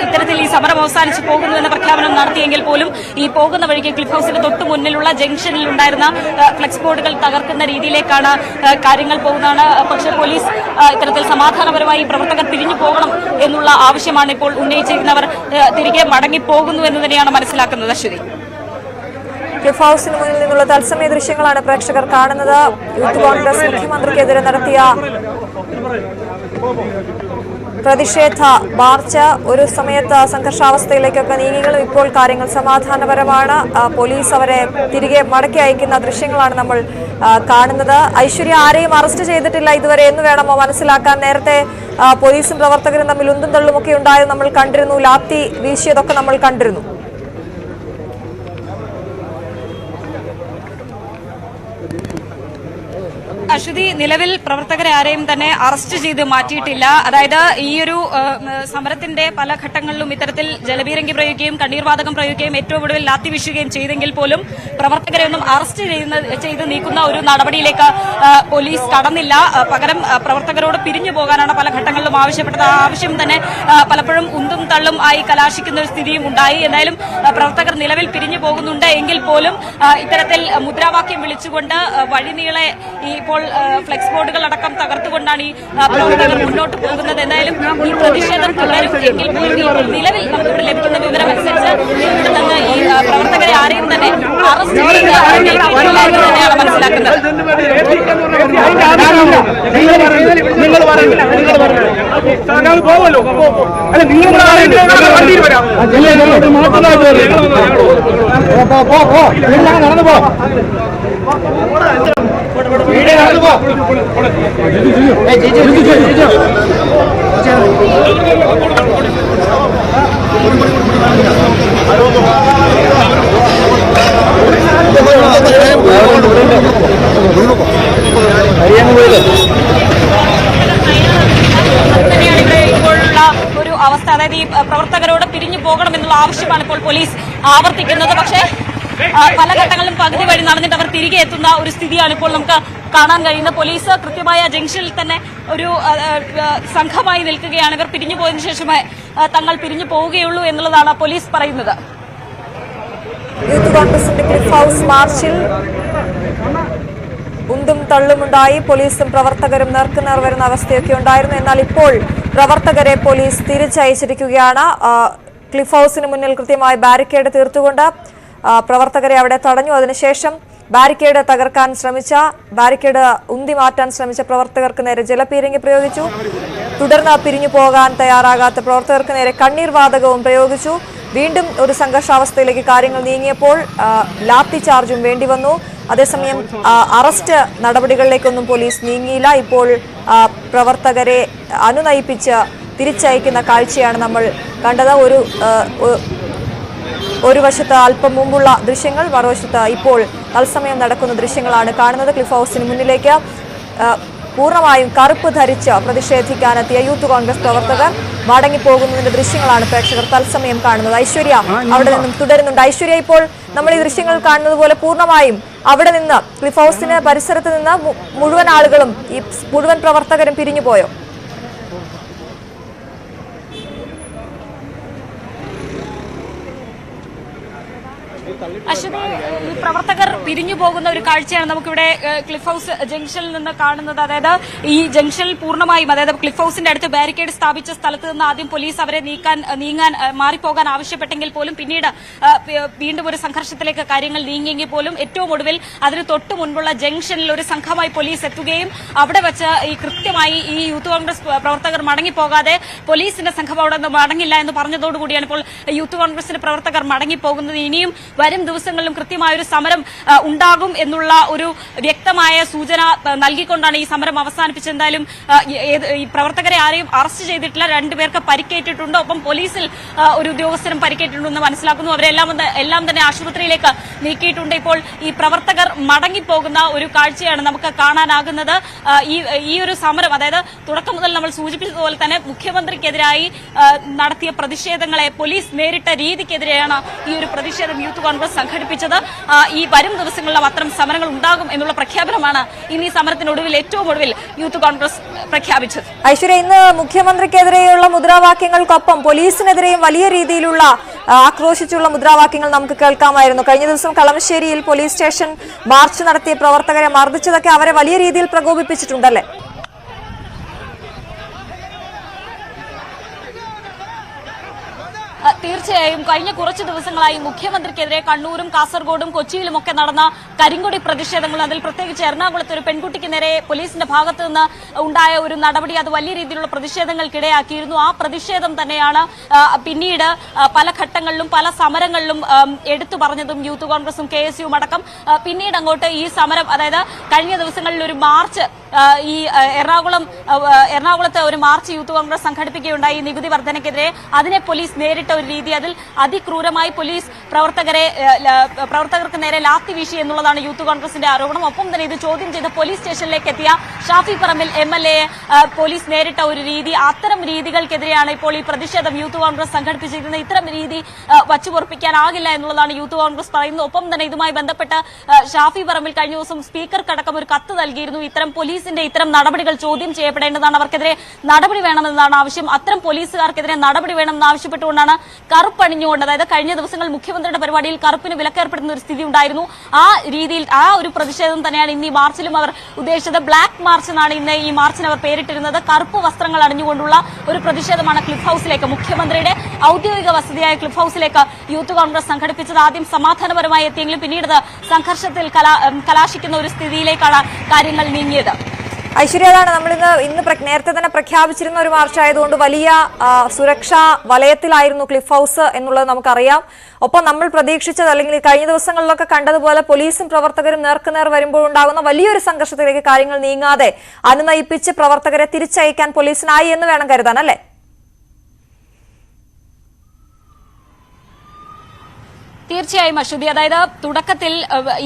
ഇത്തരത്തിൽ ഈ സമരം അവസാനിച്ച് പോകുന്നു എന്ന പ്രഖ്യാപനം നടത്തിയെങ്കിൽ പോലും ഈ പോകുന്ന വഴിക്ക് ക്ലിഫ് ഹൌസിന് തൊട്ട് മുന്നിലുള്ള ജംഗ്ഷനിൽ ഉണ്ടായിരുന്ന ഫ്ലെക്സ് ബോർഡുകൾ തകർക്കുന്ന രീതിയിലേക്കാണ് കാര്യങ്ങൾ പോകുന്നതാണ്. പക്ഷേ പോലീസ് ഇത്തരത്തിൽ സമാധാനപരമായി പ്രവർത്തകർ പിരിഞ്ഞു പോകണം എന്നുള്ള ആവശ്യമാണ് ഇപ്പോൾ ഉന്നയിച്ചിരിക്കുന്നവർ തിരികെ മടങ്ങിപ്പോകുന്നു എന്ന് തന്നെയാണ് മനസ്സിലാക്കുന്നത്. അശ്വതി. ക്ലിഫ് ഹൌസിന് മുന്നിൽ നിന്നുള്ള തത്സമയ ദൃശ്യങ്ങളാണ് പ്രേക്ഷകർ കാണുന്നത്. യൂത്ത് കോൺഗ്രസ് മുഖ്യമന്ത്രിക്കെതിരെ നടത്തിയ പ്രതിഷേധ മാർച്ച് ഒരു സമയത്ത് സംഘർഷാവസ്ഥയിലേക്കൊക്കെ നീങ്ങികളും ഇപ്പോൾ കാര്യങ്ങൾ സമാധാനപരമാണ്. പോലീസ് അവരെ തിരികെ മടക്കി അയക്കുന്ന ദൃശ്യങ്ങളാണ് നമ്മൾ കാണുന്നത്. ഐശ്വര്യ, ആരെയും അറസ്റ്റ് ചെയ്തിട്ടില്ല ഇതുവരെ എന്ന് വേണമോ മനസ്സിലാക്കാൻ? നേരത്തെ പോലീസും പ്രവർത്തകരും തമ്മിൽ ഉന്തും തള്ളുമൊക്കെ ഉണ്ടായത് നമ്മൾ കണ്ടിരുന്നു. ലാത്തി വീശിയതൊക്കെ നമ്മൾ കണ്ടിരുന്നു. അശ്വതി, നിലവിൽ പ്രവർത്തകരെ ആരെയും തന്നെ അറസ്റ്റ് ചെയ്ത് മാറ്റിയിട്ടില്ല. അതായത് ഈ ഒരു സമരത്തിന്റെ പല ഘട്ടങ്ങളിലും ഇത്തരത്തിൽ ജലപീരങ്കി പ്രയോഗിക്കുകയും കണ്ണീർവാതകം പ്രയോഗിക്കുകയും ഏറ്റവും ഒടുവിൽ ലാത്തി വീശുകയും ചെയ്തെങ്കിൽ പോലും പ്രവർത്തകരെ ഒന്നും അറസ്റ്റ് ചെയ്ത് നീക്കുന്ന ഒരു നടപടിയിലേക്ക് പോലീസ് കടന്നില്ല. പകരം പ്രവർത്തകരോട് പിരിഞ്ഞു പോകാനാണ് പല ഘട്ടങ്ങളിലും ആവശ്യപ്പെട്ടത്. ആ ആവശ്യം തന്നെ പലപ്പോഴും ഉന്തും തള്ളും ആയി കലാശിക്കുന്ന ഒരു സ്ഥിതിയും ഉണ്ടായി. എന്തായാലും പ്രവർത്തകർ നിലവിൽ പിരിഞ്ഞു പോകുന്നുണ്ട് എങ്കിൽ പോലും ഇത്തരത്തിൽ മുദ്രാവാക്യം വിളിച്ചുകൊണ്ട് വഴിനീളെ ഇപ്പോൾ ഫ്ലെക്സ് ബോർഡുകൾ അടക്കം തകർത്തുകൊണ്ടാണ് ഈ പ്രവർത്തകർ മുന്നോട്ട് പോകുന്നത്. എന്തായാലും ഈ പ്രതിഷേധം തുടരും എങ്കിൽ പോലും നിലവിൽ നമുക്കിവിടെ ലഭിക്കുന്ന വിവരമനുസരിച്ച് ഇവിടെ നിന്ന് ഈ പ്രവർത്തകരെ ആരെയും തന്നെ അറസ്റ്റ് ചെയ്തിട്ടില്ല എന്ന് തന്നെയാണ് മനസ്സിലാക്കുന്നത്. ഹരിയാന പോയത് ആവശ്യമാണ് ഇപ്പോൾ പോലീസ് ആവർത്തിക്കുന്നത്. പക്ഷേ പല ഘട്ടങ്ങളിലും പകുതി വഴി നടന്നിട്ട് അവർ തിരികെ എത്തുന്ന ഒരു സ്ഥിതിയാണ് ഇപ്പോൾ നമുക്ക് കാണാൻ കഴിയുന്നത്. പോലീസ് കൃത്യമായ ജംഗ്ഷനിൽ തന്നെ ഒരു സംഘമായി നിൽക്കുകയാണ്. ഇവർ പിരിഞ്ഞു പോയതിനു ശേഷമേ തങ്ങൾ പിരിഞ്ഞു പോവുകയുള്ളൂ എന്നുള്ളതാണ് പോലീസ് പറയുന്നത്. യൂത്ത് കോൺഗ്രസിന്റെ ക്ലിഫ് ഹൗസ് മാർച്ചിൽ ഉന്തും തള്ളുമുണ്ടായി. പോലീസും പ്രവർത്തകരും നേർക്കുനേർ വരുന്ന അവസ്ഥയൊക്കെ ഉണ്ടായിരുന്നു. എന്നാൽ ഇപ്പോൾ പ്രവർത്തകരെ പോലീസ് തിരിച്ചയച്ചിരിക്കുകയാണ്. ക്ലിഫ് ഹൗസിന് മുന്നിൽ കൃത്യമായി ബാരിക്കേഡ് തീർത്തുകൊണ്ട് പ്രവർത്തകരെ അവിടെ തടഞ്ഞു. അതിനുശേഷം ബാരിക്കേഡ് തകർക്കാൻ ശ്രമിച്ച ബാരിക്കേഡ് ഉന്തി മാറ്റാൻ ശ്രമിച്ച പ്രവർത്തകർക്ക് നേരെ ജലപീരങ്കി പ്രയോഗിച്ചു. തുടർന്ന് പിരിഞ്ഞു പോകാൻ തയ്യാറാകാത്ത പ്രവർത്തകർക്ക് നേരെ കണ്ണീർ വാതകവും പ്രയോഗിച്ചു. വീണ്ടും ഒരു സംഘർഷാവസ്ഥയിലേക്ക് കാര്യങ്ങൾ നീങ്ങിയപ്പോൾ ലാത്തി ചാർജും വേണ്ടിവന്നു. അതേസമയം അറസ്റ്റ് നടപടികളിലേക്കൊന്നും പോലീസ് നീങ്ങിയില്ല. ഇപ്പോൾ പ്രവർത്തകരെ അനുനയിപ്പിച്ച് തിരിച്ചയക്കുന്ന കാഴ്ചയാണ് നമ്മൾ കണ്ടത്. ഒരു വശത്ത് അല്പം മുമ്പുള്ള ദൃശ്യങ്ങൾ, മറുവശത്ത് ഇപ്പോൾ തത്സമയം നടക്കുന്ന ദൃശ്യങ്ങളാണ് കാണുന്നത്. ക്ലിഫ് ഹൗസിന് മുന്നിലേക്ക് പൂർണ്ണമായും കറുപ്പ് ധരിച്ച് പ്രതിഷേധിക്കാനെത്തിയ യൂത്ത് കോൺഗ്രസ് പ്രവർത്തകർ മടങ്ങിപ്പോകുന്നതിന്റെ ദൃശ്യങ്ങളാണ് പ്രേക്ഷകർ തത്സമയം കാണുന്നത്. ഐശ്വര്യ അവിടെ നിന്നും തുടരുന്നുണ്ട്. ഐശ്വര്യ, ഇപ്പോൾ നമ്മൾ ഈ ദൃശ്യങ്ങൾ കാണുന്നത് പോലെ പൂർണ്ണമായും അവിടെ നിന്ന് ക്ലിഫ് ഹൗസിന് പരിസരത്ത് നിന്ന് മുഴുവൻ ആളുകളും ഈ മുഴുവൻ പ്രവർത്തകരും പിരിഞ്ഞു പോയോ? അശ്വതി, ഈ പ്രവർത്തകർ പിരിഞ്ഞു പോകുന്ന ഒരു കാഴ്ചയാണ് നമുക്കിവിടെ ക്ലിഫ് ഹൗസ് ജംഗ്ഷനിൽ നിന്ന് കാണുന്നത്. അതായത് ഈ ജംഗ്ഷനിൽ പൂർണ്ണമായും, അതായത് ക്ലിഫ് ഹൗസിന്റെ അടുത്ത് ബാരിക്കേഡ് സ്ഥാപിച്ച സ്ഥലത്ത് നിന്ന് ആദ്യം പോലീസ് അവരെ നീങ്ങാൻ മാറിപ്പോകാൻ ആവശ്യപ്പെട്ടെങ്കിൽ പോലും പിന്നീട് വീണ്ടും ഒരു സംഘർഷത്തിലേക്ക് കാര്യങ്ങൾ നീങ്ങിയെങ്കിൽ പോലും ഏറ്റവും ഒടുവിൽ അതിന് തൊട്ടു മുൻപുള്ള ജംഗ്ഷനിൽ ഒരു സംഘമായി പോലീസ് എത്തുകയും അവിടെ വെച്ച് ഈ കൃത്യമായി ഈ യൂത്ത് കോൺഗ്രസ് പ്രവർത്തകർ മടങ്ങിപ്പോകാതെ പോലീസിന്റെ സംഘം അവിടെ നിന്ന് മടങ്ങില്ല എന്ന് പറഞ്ഞതോടുകൂടിയാണ് ഇപ്പോൾ യൂത്ത് കോൺഗ്രസിന്റെ പ്രവർത്തകർ മടങ്ങിപ്പോകുന്നത്. ഇനിയും വരും ദിവസങ്ങളിലും കൃത്യമായ ഒരു സമരം ഉണ്ടാകും എന്നുള്ള ഒരു വ്യക്തമായ സൂചന നൽകിക്കൊണ്ടാണ് ഈ സമരം അവസാനിപ്പിച്ചത്. എന്തായാലും ഈ പ്രവർത്തകരെ ആരെയും അറസ്റ്റ് ചെയ്തിട്ടില്ല. 2 പേർക്ക് പരിക്കേറ്റിട്ടുണ്ട്. ഒപ്പം പോലീസിൽ ഒരു ഉദ്യോഗസ്ഥരും പരിക്കേറ്റിട്ടുണ്ടെന്ന് മനസ്സിലാക്കുന്നു. അവരെല്ലാം തന്നെ ആശുപത്രിയിലേക്ക് നീക്കിയിട്ടുണ്ട്. ഇപ്പോൾ ഈ പ്രവർത്തകർ മടങ്ങിപ്പോകുന്ന ഒരു കാഴ്ചയാണ് നമുക്ക് കാണാനാകുന്നത്. ഈ ഒരു സമരം, അതായത് തുടക്കം മുതൽ നമ്മൾ സൂചിപ്പിച്ചതുപോലെ തന്നെ മുഖ്യമന്ത്രിക്കെതിരായി നടത്തിയ പ്രതിഷേധങ്ങളെ പോലീസ് നേരിട്ട രീതിക്കെതിരെയാണ് ഈ ഒരു പ്രതിഷേധം യൂത്ത് കോൺഗ്രസ് സംഘടിപ്പിച്ചത്. ഈ വരും ദിവസങ്ങളിലും അത്തരം സമരങ്ങൾ ഉണ്ടാകും എന്നുള്ള പ്രഖ്യാപനമാണ് ഇന്ന് ഈ സമരത്തിനൊടുവിൽ ഏറ്റവും ഒടുവിൽ യൂത്ത് കോൺഗ്രസ് പ്രഖ്യാപിച്ചത്. ഐശ്വര്യ, ഇന്ന് മുഖ്യമന്ത്രിക്കെതിരെയുള്ള മുദ്രാവാക്യങ്ങൾക്കൊപ്പം പോലീസിനെതിരെയും വലിയ രീതിയിലുള്ള ആക്രോശിച്ചുള്ള മുദ്രാവാക്യങ്ങൾ നമുക്ക് കേൾക്കാമായിരുന്നു. കഴിഞ്ഞ ദിവസം കളമശ്ശേരിയിൽ പോലീസ് സ്റ്റേഷൻ മാർച്ച് നടത്തിയ പ്രവർത്തകരെ മർദ്ദിച്ചതൊക്കെ അവരെ വലിയ രീതിയിൽ പ്രകോപിപ്പിച്ചിട്ടുണ്ടല്ലേ? തീർച്ചയായും കഴിഞ്ഞ കുറച്ച് ദിവസങ്ങളായി മുഖ്യമന്ത്രിക്കെതിരെ കണ്ണൂരും കാസർഗോഡും കൊച്ചിയിലുമൊക്കെ നടന്ന കരിങ്കൊടി പ്രതിഷേധങ്ങൾ, അതിൽ പ്രത്യേകിച്ച് എറണാകുളത്ത് ഒരു പെൺകുട്ടിക്ക് നേരെ പോലീസിന്റെ ഭാഗത്തു നിന്ന് ഉണ്ടായ ഒരു നടപടി, അത് വലിയ രീതിയിലുള്ള പ്രതിഷേധങ്ങൾക്കിടയാക്കിയിരുന്നു. ആ പ്രതിഷേധം തന്നെയാണ് പിന്നീട് പല ഘട്ടങ്ങളിലും പല സമരങ്ങളിലും എടുത്തു പറഞ്ഞതും യൂത്ത് കോൺഗ്രസും KSUവും അടക്കം. പിന്നീട് അങ്ങോട്ട് ഈ സമരം, അതായത് കഴിഞ്ഞ ദിവസങ്ങളിൽ ഒരു മാർച്ച് ഈ എറണാകുളത്ത് ഒരു മാർച്ച് യൂത്ത് കോൺഗ്രസ് സംഘടിപ്പിക്കുകയുണ്ടായി നികുതി വർധനയ്ക്കെതിരെ. അതിനെ പോലീസ് നേരിട്ട ഒരു രീതി, അതിൽ അതിക്രൂരമായി പോലീസ് പ്രവർത്തകർക്ക് നേരെ ലാത്തി വീശി എന്നുള്ളതാണ് യൂത്ത് കോൺഗ്രസിന്റെ ആരോപണം. ഒപ്പം തന്നെ ഇത് ചോദ്യം ചെയ്ത് പോലീസ് സ്റ്റേഷനിലേക്ക് എത്തിയ ഷാഫി പറമ്പിൽ MLA പോലീസ് നേരിട്ട ഒരു രീതി, അത്തരം രീതികൾക്കെതിരെയാണ് ഇപ്പോൾ ഈ പ്രതിഷേധം യൂത്ത് കോൺഗ്രസ് സംഘടിപ്പിച്ചിരിക്കുന്നത്. ഇത്തരം രീതി വച്ചുപൊറപ്പിക്കാനാകില്ല എന്നുള്ളതാണ് യൂത്ത് കോൺഗ്രസ് പറയുന്നത്. ഒപ്പം തന്നെ ഇതുമായി ബന്ധപ്പെട്ട് ഷാഫി പറമ്പിൽ കഴിഞ്ഞ ദിവസം സ്പീക്കർക്കടക്കം ഒരു കത്ത് നൽകിയിരുന്നു. ഇത്തരം നടപടികൾ ചോദ്യം ചെയ്യപ്പെടേണ്ടതാണ്, അവർക്കെതിരെ നടപടി വേണമെന്നതാണ് ആവശ്യം. അത്തരം പോലീസുകാർക്കെതിരെ നടപടി വേണമെന്ന് ആവശ്യപ്പെട്ടുകൊണ്ടാണ് കറുപ്പണിഞ്ഞുകൊണ്ട്, അതായത് കഴിഞ്ഞ ദിവസങ്ങളിൽ മുഖ്യമന്ത്രിയുടെ പരിപാടിയിൽ കറുപ്പിന് വിലക്കേർപ്പെടുന്ന ഒരു സ്ഥിതി ഉണ്ടായിരുന്നു. ആ രീതിയിൽ ആ ഒരു പ്രതിഷേധം തന്നെയാണ് ഇന്ന് ഈ മാർച്ചിലും അവർ ഉദ്ദേശിച്ചത്. ബ്ലാക്ക് മാർച്ച് എന്നാണ് ഇന്ന് ഈ മാർച്ചിന് അവർ പേരിട്ടിരുന്നത്. കറുപ്പ് വസ്ത്രങ്ങൾ അണിഞ്ഞുകൊണ്ടുള്ള ഒരു പ്രതിഷേധമാണ് ക്ലിഫ് ഹൗസിലേക്ക്, മുഖ്യമന്ത്രിയുടെ ഔദ്യോഗിക വസതിയായ ക്ലിഫ് ഹൗസിലേക്ക് യൂത്ത് കോൺഗ്രസ് സംഘടിപ്പിച്ചത്. ആദ്യം സമാധാനപരമായി എത്തിയെങ്കിലും പിന്നീട് സംഘർഷത്തിൽ കലാശിക്കുന്ന ഒരു സ്ഥിതിയിലേക്കാണ് കാര്യങ്ങൾ നീങ്ങിയത്. ഐശ്വര്യ, അതാണ് നമ്മൾ ഇന്ന് നേരത്തെ തന്നെ പ്രഖ്യാപിച്ചിരുന്ന ഒരു മാർച്ച് ആയതുകൊണ്ട് വലിയ സുരക്ഷാ വലയത്തിലായിരുന്നു ക്ലിഫ് ഹൗസ് എന്നുള്ളത് നമുക്കറിയാം. ഒപ്പം നമ്മൾ പ്രതീക്ഷിച്ചത്, അല്ലെങ്കിൽ കഴിഞ്ഞ ദിവസങ്ങളിലൊക്കെ കണ്ടതുപോലെ പോലീസും പ്രവർത്തകരും നേർക്കുനേർ വരുമ്പോൾ ഉണ്ടാകുന്ന വലിയൊരു സംഘർഷത്തിലേക്ക് കാര്യങ്ങൾ നീങ്ങാതെ അനുനയിപ്പിച്ച് പ്രവർത്തകരെ തിരിച്ചയക്കാൻ പോലീസിനായി എന്ന് വേണം കരുതാൻ, അല്ലേ? തീർച്ചയായും അശ്വതി, അതായത് തുടക്കത്തിൽ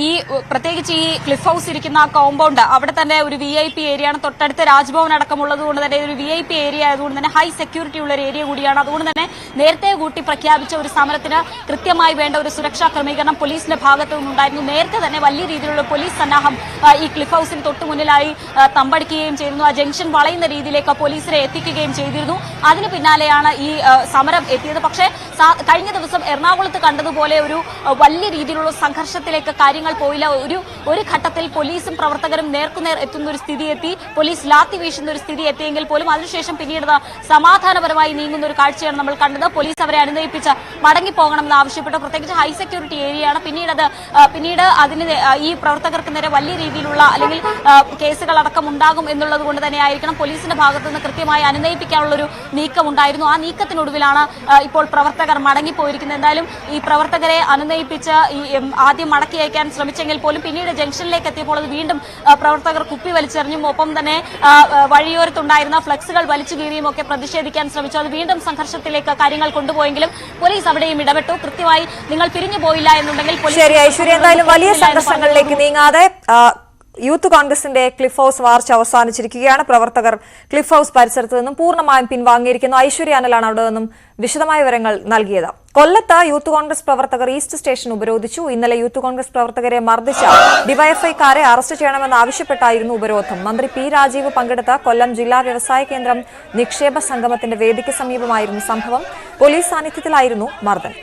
ഈ പ്രത്യേകിച്ച് ഈ ക്ലിഫ് ഹൌസ് ഇരിക്കുന്ന കോമ്പൗണ്ട് അവിടെ തന്നെ ഒരു VIP ഏരിയയാണ്, തൊട്ടടുത്ത് രാജ്ഭവൻ അടക്കമുള്ളത് കൊണ്ട് തന്നെ ഒരു VIP ഏരിയ ആയതുകൊണ്ട് തന്നെ ഹൈ സെക്യൂരിറ്റി ഉള്ള ഒരു ഏരിയ കൂടിയാണ്. അതുകൊണ്ട് തന്നെ നേരത്തെ കൂട്ടി പ്രഖ്യാപിച്ച ഒരു സമരത്തിന് കൃത്യമായി വേണ്ട ഒരു സുരക്ഷാ ക്രമീകരണം പോലീസിന്റെ ഭാഗത്തു നിന്നുണ്ടായിരുന്നു. നേരത്തെ തന്നെ വലിയ രീതിയിലുള്ള പോലീസ് സന്നാഹം ഈ ക്ലിഫ് ഹൌസിന് തൊട്ടു മുന്നിലായി തമ്പടിക്കുകയും ചെയ്തിരുന്നു. ആ ജംഗ്ഷൻ വളയുന്ന രീതിയിലേക്ക് പോലീസിനെ എത്തിക്കുകയും ചെയ്തിരുന്നു. അതിന് പിന്നാലെയാണ് ഈ സമരം എത്തിയത്. പക്ഷേ കഴിഞ്ഞ ദിവസം എറണാകുളത്ത് കണ്ടതുപോലെ ഒരു വലിയ രീതിയിലുള്ള സംഘർഷത്തിലേക്ക് കാര്യങ്ങൾ പോയില്ല. ഒരു ഘട്ടത്തിൽ പോലീസും പ്രവർത്തകരും നേർക്കുനേർ എത്തുന്ന ഒരു സ്ഥിതി എത്തി, പോലീസ് ലാത്തി വീശുന്ന ഒരു സ്ഥിതി എത്തിയെങ്കിൽ പോലും അതിനുശേഷം പിന്നീട് സമാധാനപരമായി നീങ്ങുന്ന ഒരു കാഴ്ചയാണ് നമ്മൾ കണ്ടത്. പോലീസ് അവരെ അനുനയിപ്പിച്ച് മടങ്ങിപ്പോകണമെന്ന് ആവശ്യപ്പെട്ടു. പ്രത്യേകിച്ച് ഹൈ സെക്യൂരിറ്റി ഏരിയയാണ്. പിന്നീട് അതിന് ഈ പ്രവർത്തകർക്ക് നേരെ വലിയ രീതിയിലുള്ള അല്ലെങ്കിൽ കേസുകൾ അടക്കം ഉണ്ടാകും എന്നുള്ളത് കൊണ്ട് തന്നെ ആയിരിക്കണം പോലീസിന്റെ ഭാഗത്തു നിന്ന് കൃത്യമായി അനുനയിപ്പിക്കാനുള്ളൊരു നീക്കമുണ്ടായിരുന്നു. ആ നീക്കത്തിനൊടുവിലാണ് ഇപ്പോൾ പ്രവർത്തകർ മടങ്ങിപ്പോയിരിക്കുന്നത്. എന്തായാലും ഈ പ്രവർത്തകരെ അനുനയിപ്പിച്ച് ആദ്യം മടക്കി അയക്കാൻ ശ്രമിച്ചെങ്കിൽ പോലും പിന്നീട് ജംഗ്ഷനിലേക്ക് എത്തിയപ്പോൾ അത് വീണ്ടും പ്രവർത്തകർ കുപ്പി വലിച്ചെറിഞ്ഞും ഒപ്പം തന്നെ വഴിയോരത്തുണ്ടായിരുന്ന ഫ്ലക്സുകൾ വലിച്ചു കീറിയും ഒക്കെ പ്രതിഷേധിക്കാൻ ശ്രമിച്ചു. അത് വീണ്ടും സംഘർഷത്തിലേക്ക് കാര്യങ്ങൾ കൊണ്ടുപോയെങ്കിലും പോലീസ് അവിടെയും ഇടപെട്ടു. കൃത്യമായി നിങ്ങൾ പിരിഞ്ഞു പോയില്ല എന്നുണ്ടെങ്കിൽ ശരി ഐശ്വര്യ, എന്തായാലും വലിയ സംഘർഷങ്ങളിലേക്ക് നീങ്ങാതെ യൂത്ത് കോൺഗ്രസിന്റെ ക്ലിഫ് ഹൌസ് മാർച്ച് അവസാനിച്ചിരിക്കുകയാണ്. പ്രവർത്തകർ ക്ലിഫ് ഹൌസ് പരിസരത്ത് നിന്നും പൂർണ്ണമായും പിൻവാങ്ങിയിരിക്കുന്നു. ഐശ്വര്യ അനലാണ് അവിടെ നിന്നും വിശദമായ വിവരങ്ങൾ നൽകിയത്. കൊല്ലത്ത് യൂത്ത് കോൺഗ്രസ് പ്രവർത്തകർ ഈസ്റ്റ് സ്റ്റേഷൻ ഉപരോധിച്ചു. ഇന്നലെ യൂത്ത് കോൺഗ്രസ് പ്രവർത്തകരെ മർദ്ദിച്ച ഡിവൈഎഫ്ഐക്കാരെ അറസ്റ്റ് ചെയ്യണമെന്ന് ആവശ്യപ്പെട്ടായിരുന്നു ഉപരോധം. മന്ത്രി പി രാജീവ് പങ്കെടുത്ത കൊല്ലം ജില്ലാ വ്യവസായ കേന്ദ്രം നിക്ഷേപ സംഗമത്തിന്റെ വേദിക്ക് സമീപമായിരുന്നു സംഭവം. പോലീസ് സാന്നിധ്യത്തിലായിരുന്നു മർദ്ദനം.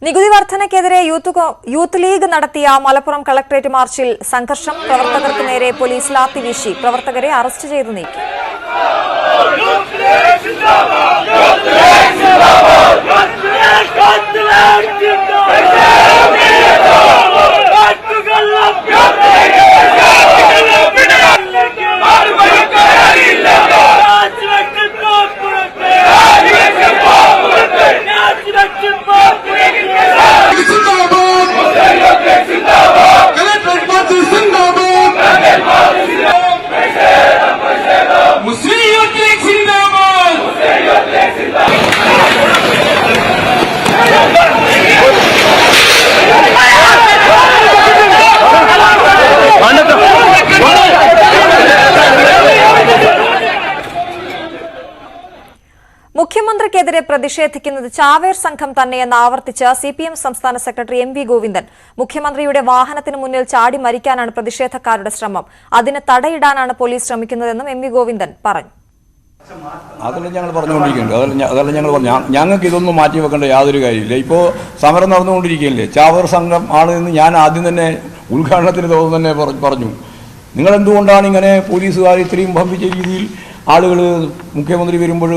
നികുതി വർധനയ്ക്കെതിരെ യൂത്ത് ലീഗ് നടത്തിയ മലപ്പുറം കളക്ടറേറ്റ് മാർച്ചിൽ സംഘർഷം. പ്രവർത്തകർക്ക് നേരെ പോലീസ് ലാത്തി വീശി. പ്രവർത്തകരെ അറസ്റ്റ് ചെയ്തു നീക്കി. മുഖ്യമന്ത്രിക്കെതിരെ പ്രതിഷേധിക്കുന്നത് ചാവേർ സംഘം തന്നെയെന്ന് ആവർത്തിച്ച് CPM സംസ്ഥാന സെക്രട്ടറി MV ഗോവിന്ദൻ. മുഖ്യമന്ത്രിയുടെ വാഹനത്തിന് മുന്നിൽ ചാടി മരിക്കാനാണ് പ്രതിഷേധക്കാരുടെ ശ്രമം. അതിന് തടയിടാനാണ് പോലീസ് ശ്രമിക്കുന്നതെന്നും MV ഗോവിന്ദൻ പറഞ്ഞു. അതല്ല ഞങ്ങൾ പറഞ്ഞുകൊണ്ടിരിക്കുന്നുണ്ട്. അതല്ല ഞങ്ങൾ പറഞ്ഞു, ഞങ്ങൾക്ക് ഇതൊന്നും മാറ്റി വെക്കേണ്ട യാതൊരു കാര്യമില്ല. ഇപ്പോൾ സമരം നടന്നുകൊണ്ടിരിക്കുകയല്ലേ. ചാവേർ സംഘം ആണ് എന്ന് ഞാൻ ആദ്യം തന്നെ ഉദ്ഘാടനത്തിന് തന്നെ പറഞ്ഞു. നിങ്ങളെന്തുകൊണ്ടാണ് ഇങ്ങനെ പോലീസുകാർ ഇത്രയും ഭംഭിച്ച രീതിയിൽ ആളുകൾ മുഖ്യമന്ത്രി വരുമ്പോൾ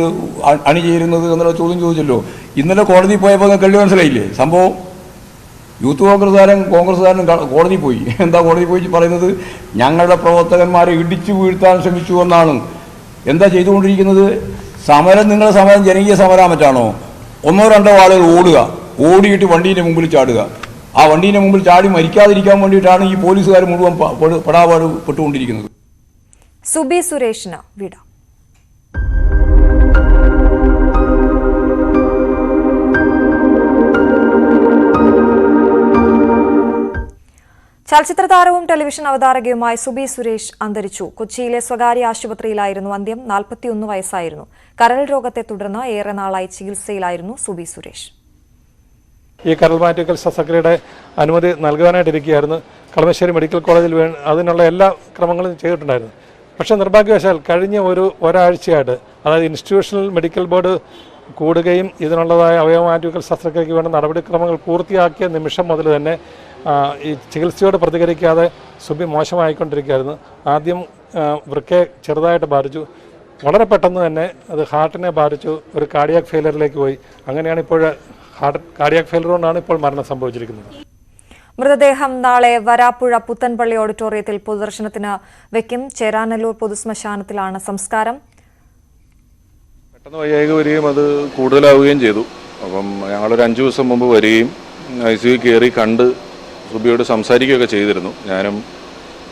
അണിചേരുന്നത് എന്നുള്ള ചോദ്യം ചോദിച്ചല്ലോ. ഇന്നലെ കോടതി പോയപ്പോൾ കള്ളി മനസ്സിലായില്ലേ സംഭവം? യൂത്ത് കോൺഗ്രസ്സുകാരൻ കോടതി പോയി. എന്താ കോടതി പോയി പറയുന്നത്? ഞങ്ങളുടെ പ്രവർത്തകന്മാരെ ഇടിച്ചു വീഴ്ത്താൻ ശ്രമിച്ചു എന്നാണ്. എന്താ ചെയ്തുകൊണ്ടിരിക്കുന്നത്? സമരം, നിങ്ങളുടെ സമരം ജനകീയ സമരം മറ്റാണോ? ഒന്നോ രണ്ടോ ആളുകൾ ഓടിയിട്ട് വണ്ടീൻ്റെ മുമ്പിൽ ചാടുക. ആ വണ്ടീൻ്റെ മുമ്പിൽ ചാടി മരിക്കാതിരിക്കാൻ വേണ്ടിയിട്ടാണ് ഈ പോലീസുകാർ മുഴുവൻ പെടാപാട് പെട്ടുകൊണ്ടിരിക്കുന്നത്. സുബി സുരേഷിന് വിട. ചലച്ചിത്ര താരവും ടെലിവിഷൻ അവതാരകയുമായ സുബി സുരേഷ് അന്തരിച്ചു. കൊച്ചിയിലെ സ്വകാര്യ ആശുപത്രിയിലായിരുന്നു അന്ത്യം. 41 വയസ്സായിരുന്നു. കരൾ രോഗത്തെ തുടർന്ന് ഏറെ നാളായി ചികിത്സയിലായിരുന്നു സുബി സുരേഷ്. ഈ കരൾ മാറ്റിക്കൽ ശസ്ത്രക്രിയയുടെ അനുമതി നൽകുവാനായിട്ടിരിക്കുകയായിരുന്നു. കളമശ്ശേരി മെഡിക്കൽ കോളേജിൽ അതിനുള്ള എല്ലാ ക്രമങ്ങളും ചെയ്തിട്ടുണ്ടായിരുന്നു. പക്ഷേ നിർഭാഗ്യവശാൽ കഴിഞ്ഞ ഒരാഴ്ചയായിട്ട്, അതായത് ഇൻസ്റ്റിറ്റ്യൂഷണൽ മെഡിക്കൽ ബോർഡ് കൂടുകയും ഇതിനുള്ളതായ അവയവമാറ്റൽ ശസ്ത്രക്രിയയ്ക്ക് വേണ്ട നടപടിക്രമങ്ങൾ പൂർത്തിയാക്കിയ നിമിഷം മുതൽ തന്നെ ഈ ചികിത്സയോട് പ്രതികരിക്കാതെ സുബി മോശമായിക്കൊണ്ടിരിക്കുകയായിരുന്നു. ആദ്യം വൃക്കയെ ചെറുതായിട്ട് ബാധിച്ചു, വളരെ പെട്ടെന്ന് തന്നെ അത് ഹാർട്ടിനെ ബാധിച്ചു, ഒരു കാർഡിയാക് ഫെയിലിയറിലേക്ക് പോയി. അങ്ങനെയാണ് ഇപ്പോൾ കാർഡിയാക് ഫെയിലിയർ കൊണ്ടാണ് ഇപ്പോൾ മരണം സംഭവിച്ചിരിക്കുന്നത്. മൃതദേഹം നാളെ വരാപ്പുഴ പുത്തൻപള്ളി ഓഡിറ്റോറിയത്തിൽ പൊതുദർശനത്തിന് വയ്ക്കും. ചേരാനല്ലൂർ പൊതുശ്മശാനത്തിലാണ് സംസ്കാരം. പെട്ടെന്ന് വയ്യായ്ക വരികയും അത് കൂടുതലാവുകയും ചെയ്തു. അപ്പം ഞങ്ങളൊരു 5 ദിവസം മുമ്പ് വരികയും ICU കയറി കണ്ട് സുബിയോട് സംസാരിക്കുകയൊക്കെ ചെയ്തിരുന്നു. ഞാനും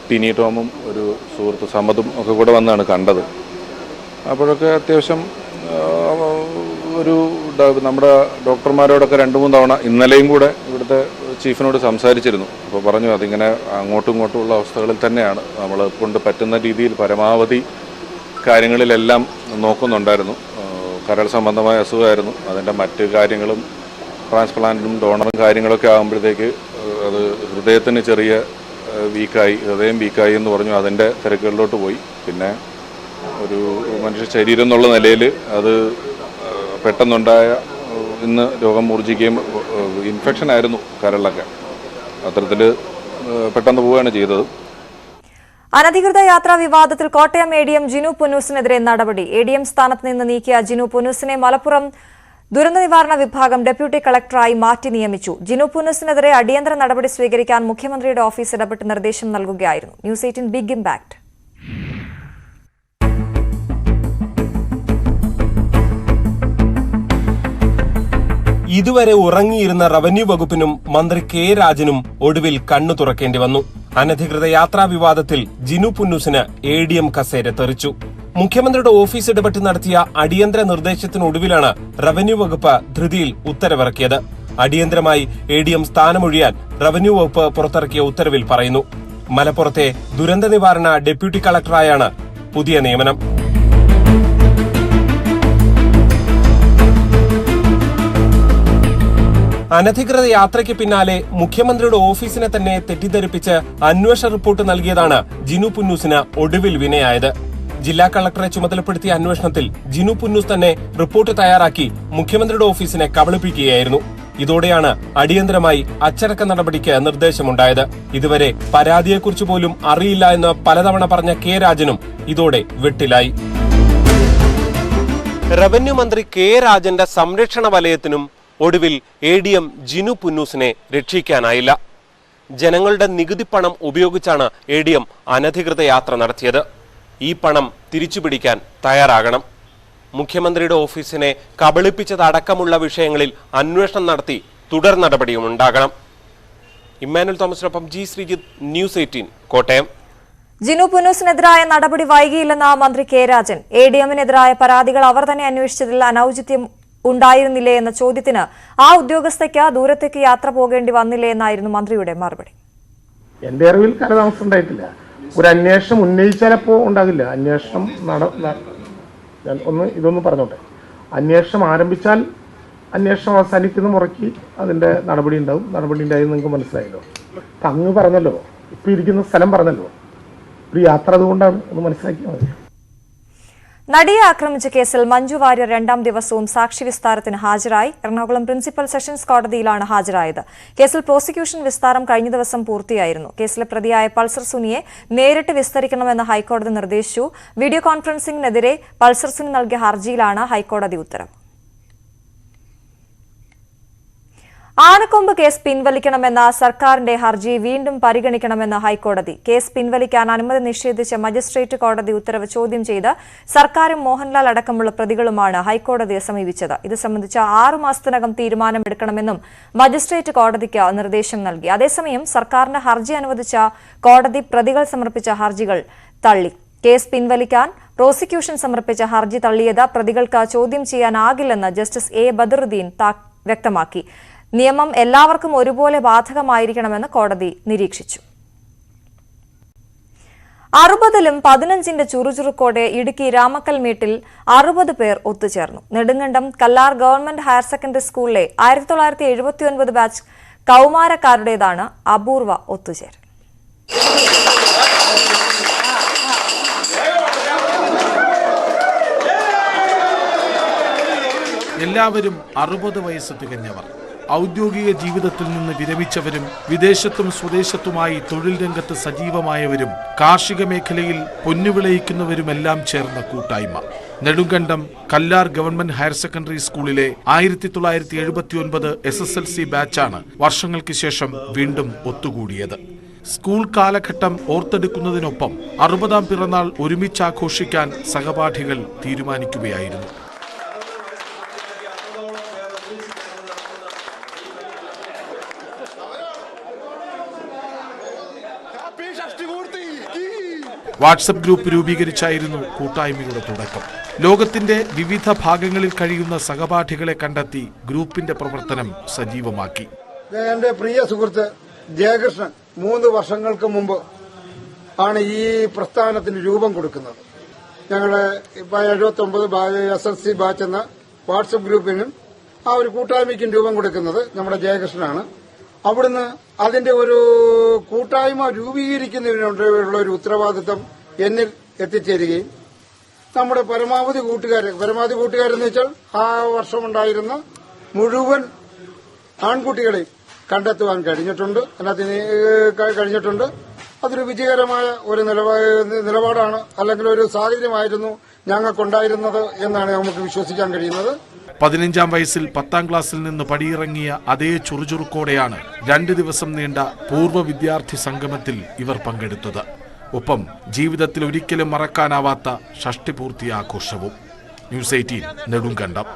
ടിനി ടോമും ഒരു സുഹൃത്ത് സമ്മതും ഒക്കെ കൂടെ വന്നാണ് കണ്ടത്. അപ്പോഴൊക്കെ അത്യാവശ്യം നമ്മുടെ ഡോക്ടർമാരോടൊക്കെ 2-3 തവണ ഇന്നലെയും കൂടെ ഇവിടുത്തെ ചീഫിനോട് സംസാരിച്ചിരുന്നു. അപ്പോൾ പറഞ്ഞു അതിങ്ങനെ അങ്ങോട്ടും ഇങ്ങോട്ടുമുള്ള അവസ്ഥകളിൽ തന്നെയാണ്, നമ്മൾ കൊണ്ട് പറ്റുന്ന രീതിയിൽ പരമാവധി കാര്യങ്ങളിലെല്ലാം നോക്കുന്നുണ്ടായിരുന്നു. കരൾ സംബന്ധമായ അസുഖമായിരുന്നു, അതിൻ്റെ മറ്റ് കാര്യങ്ങളും ട്രാൻസ്പ്ലാന്റും ഡോണറും കാര്യങ്ങളൊക്കെ ആകുമ്പോഴത്തേക്ക് അത് ഹൃദയത്തിന് ചെറിയ ഹൃദയം വീക്കായി എന്ന് പറഞ്ഞു. അതിൻ്റെ തിരക്കുകളിലോട്ട് പോയി. പിന്നെ ഒരു മനുഷ്യ ശരീരം എന്നുള്ള നിലയിൽ അത് പെട്ടെന്നുണ്ടായ ഇന്ന് രോഗം മൂർജിക്കുകയും ഇൻഫെക്ഷൻ ആയിരുന്നു കരളിലൊക്കെ. അത്തരത്തിൽ പെട്ടെന്ന് പോവുകയാണ് ചെയ്തത്. അനധികൃത യാത്രാ വിവാദത്തിൽ കോട്ടയം ADM ജിനു പുന്നൂസിനെതിരെ നടപടി. ADM സ്ഥാനത്ത് നിന്ന് നീക്കിയ ജിനു പുന്നൂസിനെ മലപ്പുറം ദുരന്ത നിവാരണ വിഭാഗം ഡെപ്യൂട്ടി കളക്ടറായി മാറ്റി നിയമിച്ചു. ജിനു പുന്നൂസിനെതിരെ അടിയന്തര നടപടി സ്വീകരിക്കാൻ മുഖ്യമന്ത്രിയുടെ ഓഫീസ് ഇടപെട്ട് നിർദ്ദേശം നൽകുകയായിരുന്നു. News 18 big impact. ഇതുവരെ ഉറങ്ങിയിരുന്ന റവന്യൂ വകുപ്പിനും മന്ത്രി കെ രാജനും ഒടുവിൽ കണ്ണു തുറക്കേണ്ടി വന്നു. അനധികൃത യാത്രാ വിവാദത്തിൽ ജിനു പുന്നൂസിന് ADM കസേര തെറിച്ചു. മുഖ്യമന്ത്രിയുടെ ഓഫീസ് ഇടപെട്ട് നടത്തിയ അടിയന്തര നിർദ്ദേശത്തിനൊടുവിലാണ് റവന്യൂ വകുപ്പ് ധൃതിയിൽ ഉത്തരവിറക്കിയത്. അടിയന്തരമായി ADM സ്ഥാനമൊഴിയാൻ റവന്യൂ വകുപ്പ് പുറത്തിറക്കിയ ഉത്തരവിൽ പറയുന്നു. മലപ്പുറത്തെ ദുരന്ത നിവാരണ ഡെപ്യൂട്ടി കളക്ടറായാണ് പുതിയ നിയമനം. അനധികൃത യാത്രയ്ക്ക് പിന്നാലെ മുഖ്യമന്ത്രിയുടെ ഓഫീസിനെ തന്നെ തെറ്റിദ്ധരിപ്പിച്ച് അന്വേഷണ റിപ്പോർട്ട് നൽകിയതാണ് ജിനു പുന്നൂസിന് ഒടുവിൽ വിനയായത്. ജില്ലാ കളക്ടറെ ചുമതലപ്പെടുത്തിയ അന്വേഷണത്തിൽ ജിനു പുന്നൂസ് തന്നെ റിപ്പോർട്ട് തയ്യാറാക്കി മുഖ്യമന്ത്രിയുടെ ഓഫീസിനെ കബളിപ്പിക്കുകയായിരുന്നു. ഇതോടെയാണ് അടിയന്തരമായി അച്ചടക്ക നടപടിക്ക് നിർദ്ദേശമുണ്ടായത്. ഇതുവരെ പരാതിയെക്കുറിച്ച് പോലും അറിയില്ല എന്ന് പലതവണ പറഞ്ഞ കെ രാജനും ഇതോടെ വെട്ടിലായി. റവന്യൂ മന്ത്രി കെ രാജന്റെ സംരക്ഷണ വലയത്തിനും ഒടുവിൽ ADM ജിനു പുന്നൂസിനെ രക്ഷിക്കാനായില്ല. ജനങ്ങളുടെ നികുതി പണം ഉപയോഗിച്ചാണ് ADM അനധികൃത യാത്ര നടത്തിയത്. ഈ പണം തിരിച്ചുപിടിക്കാൻ തയ്യാറാകണം. മുഖ്യമന്ത്രിയുടെ ഓഫീസിനെ കബളിപ്പിച്ചതടക്കമുള്ള വിഷയങ്ങളിൽ അന്വേഷണം നടത്തി തുടർ നടപടിയും ഉണ്ടാകണം. ഇമ്മാനുവൽ തോമസിനൊപ്പം G ശ്രീജിത്ത്, ന്യൂസ് 18 കോട്ടയം. ജിനു പുന്നൂസിനെതിരായ നടപടി വൈകിയില്ലെന്ന മന്ത്രി കെ രാജൻ. ADMനെതിരായ പരാതികൾ അവർ തന്നെ അന്വേഷിച്ചതിൽ അനൌചിത്യം ഉണ്ടായിരുന്നില്ലേ എന്ന ചോദ്യത്തിന് ആ ഉദ്യോഗസ്ഥയ്ക്ക് ദൂരത്തേക്ക് യാത്ര പോകേണ്ടി വന്നില്ലേ എന്നായിരുന്നു മന്ത്രിയുടെ മറുപടി. എന്റെ അറിവിൽ കാലതാമസം ഉണ്ടായിട്ടില്ല. ഒരു അന്വേഷണം ഉന്നയിച്ചാലപ്പോ ഉണ്ടാകില്ല. അന്വേഷണം ഇതൊന്നും പറഞ്ഞോട്ടെ. അന്വേഷണം ആരംഭിച്ചാൽ അന്വേഷണം അവസാനിക്കുന്ന മുറയ്ക്ക് അതിന്റെ നടപടി ഉണ്ടാവും. നടപടി ഉണ്ടായി നിങ്ങൾക്ക് മനസ്സിലായല്ലോ. അങ്ങ് പറഞ്ഞല്ലോ, ഇപ്പൊ ഇരിക്കുന്ന സ്ഥലം പറഞ്ഞല്ലോ, ഒരു യാത്ര അതുകൊണ്ടാണ് ഒന്ന് മനസ്സിലാക്കിയാൽ മതി. നടിയെ ആക്രമിച്ച കേസിൽ മഞ്ജു വാര്യർ 2ാം ദിവസവും സാക്ഷി വിസ്താരത്തിന് ഹാജരായി. എറണാകുളം പ്രിൻസിപ്പൽ സെഷൻസ് കോടതിയിലാണ് ഹാജരായത്. കേസിൽ പ്രോസിക്യൂഷൻ വിസ്താരം കഴിഞ്ഞ ദിവസം പൂർത്തിയായിരുന്നു. കേസിലെ പ്രതിയായ പൾസർ സുനിയെ നേരിട്ട് വിസ്തരിക്കണമെന്ന് ഹൈക്കോടതി നിർദ്ദേശിച്ചു. വീഡിയോ കോൺഫറൻസിംഗിനെതിരെ പൾസർ സുനി നൽകിയ ഹർജിയിലാണ് ഹൈക്കോടതി ഉത്തരവ്. ആനക്കൊമ്പ് കേസ് പിൻവലിക്കണമെന്ന സർക്കാരിന്റെ ഹർജി വീണ്ടും പരിഗണിക്കണമെന്ന് ഹൈക്കോടതി. കേസ് പിൻവലിക്കാൻ അനുമതി നിഷേധിച്ച മജിസ്ട്രേറ്റ് കോടതി ഉത്തരവ് ചോദ്യം ചെയ്ത് സർക്കാരും മോഹൻലാൽ അടക്കമുള്ള പ്രതികളുമാണ് ഹൈക്കോടതിയെ സമീപിച്ചത്. ഇത് സംബന്ധിച്ച് 6 മാസത്തിനകം തീരുമാനമെടുക്കണമെന്നും മജിസ്ട്രേറ്റ് കോടതിക്ക് നിർദ്ദേശം നൽകി. അതേസമയം സർക്കാരിന് ഹർജി അനുവദിച്ച കോടതി പ്രതികൾ സമർപ്പിച്ച ഹർജികൾ തള്ളി. കേസ് പിൻവലിക്കാൻ പ്രോസിക്യൂഷൻ സമർപ്പിച്ച ഹർജി തള്ളിയത് പ്രതികൾക്ക് ചോദ്യം ചെയ്യാനാകില്ലെന്ന് ജസ്റ്റിസ് A ബദറുദ്ദീൻ വ്യക്തമാക്കി. നിയമം എല്ലാവർക്കും ഒരുപോലെ ബാധകമായിരിക്കണമെന്ന് കോടതി നിരീക്ഷിച്ചു. 60ലും 15ന്റെ ചുറുചുറുക്കോടെ ഇടുക്കി രാമക്കൽമേട്ടിൽ 60 പേർ ഒത്തുചേർന്നു. Nedumkandam Kallar government higher secondary സ്കൂളിലെ 1979 ബാച്ച് കൗമാരക്കാരുടേതാണ് അപൂർവ ഒത്തുചേരൽ. എല്ലാവരും 60 വയസ്സ് തികഞ്ഞവർ. ഔദ്യോഗിക ജീവിതത്തിൽ നിന്ന് വിരമിച്ചവരും വിദേശത്തും സ്വദേശത്തുമായി തൊഴിൽ രംഗത്ത് സജീവമായവരും കാർഷിക മേഖലയിൽ പൊന്നുവിളയിക്കുന്നവരുമെല്ലാം ചേർന്ന കൂട്ടായ്മ. Nedumkandam Kallar government higher secondary സ്കൂളിലെ 1979 SSLC ബാച്ചാണ് വർഷങ്ങൾക്ക് ശേഷം വീണ്ടും ഒത്തുകൂടിയത്. സ്കൂൾ കാലഘട്ടം ഓർത്തെടുക്കുന്നതിനൊപ്പം 60ാം പിറന്നാൾ ഒരുമിച്ചാഘോഷിക്കാൻ സഹപാഠികൾ തീരുമാനിക്കുകയായിരുന്നു. വാട്സപ്പ് ഗ്രൂപ്പ് രൂപീകരിച്ചായിരുന്നു കൂട്ടായ്മയുടെ തുടക്കം. ലോകത്തിന്റെ വിവിധ ഭാഗങ്ങളിൽ കഴിയുന്ന സഹപാഠികളെ കണ്ടെത്തി ഗ്രൂപ്പിന്റെ പ്രവർത്തനം സജീവമാക്കി. എന്റെ പ്രിയ സുഹൃത്ത് ജയകൃഷ്ണൻ 3 വർഷങ്ങൾക്ക് മുമ്പ് ആണ് ഈ പ്രസ്ഥാനത്തിന് രൂപം കൊടുക്കുന്നത്. ഞങ്ങള് 79 SSLC ബാച്ച് എന്ന വാട്സപ്പ് ഗ്രൂപ്പിനും ആ ഒരു കൂട്ടായ്മയ്ക്കും രൂപം കൊടുക്കുന്നത് നമ്മുടെ ജയകൃഷ്ണനാണ്. അവിടുന്ന് അതിന്റെ ഒരു കൂട്ടായ്മ രൂപീകരിക്കുന്നതിനുള്ള ഒരു ഉത്തരവാദിത്തം എന്നിൽ എത്തിച്ചേരുകയും നമ്മുടെ പരമാവധി കൂട്ടുകാരെന്ന് വെച്ചാൽ ആ വർഷമുണ്ടായിരുന്ന മുഴുവൻ ആൺകുട്ടികളെയും കണ്ടെത്തുവാൻ കഴിഞ്ഞിട്ടുണ്ട്. അതൊരു വിജയകരമായ ഒരു നിലപാടാണ്, അല്ലെങ്കിൽ ഒരു സാഹചര്യമായിരുന്നു ഞങ്ങൾക്കുണ്ടായിരുന്നത് എന്നാണ് നമുക്ക് വിശ്വസിക്കാൻ കഴിയുന്നത്. 15ാം വയസ്സിൽ 10ാം ക്ലാസ്സിൽ നിന്ന് പടിയിറങ്ങിയ അതേ ചുറുചുറുക്കോടെയാണ് 2 ദിവസം നീണ്ട പൂർവ്വ വിദ്യാർത്ഥി സംഗമത്തിൽ ഇവർ പങ്കെടുത്തത്. ഒപ്പം ജീവിതത്തിൽ ഒരിക്കലും മറക്കാനാവാത്ത ഷഷ്ടിപൂർത്തി ആഘോഷവും. ന്യൂസ് 18 നെടുങ്കണ്ടം.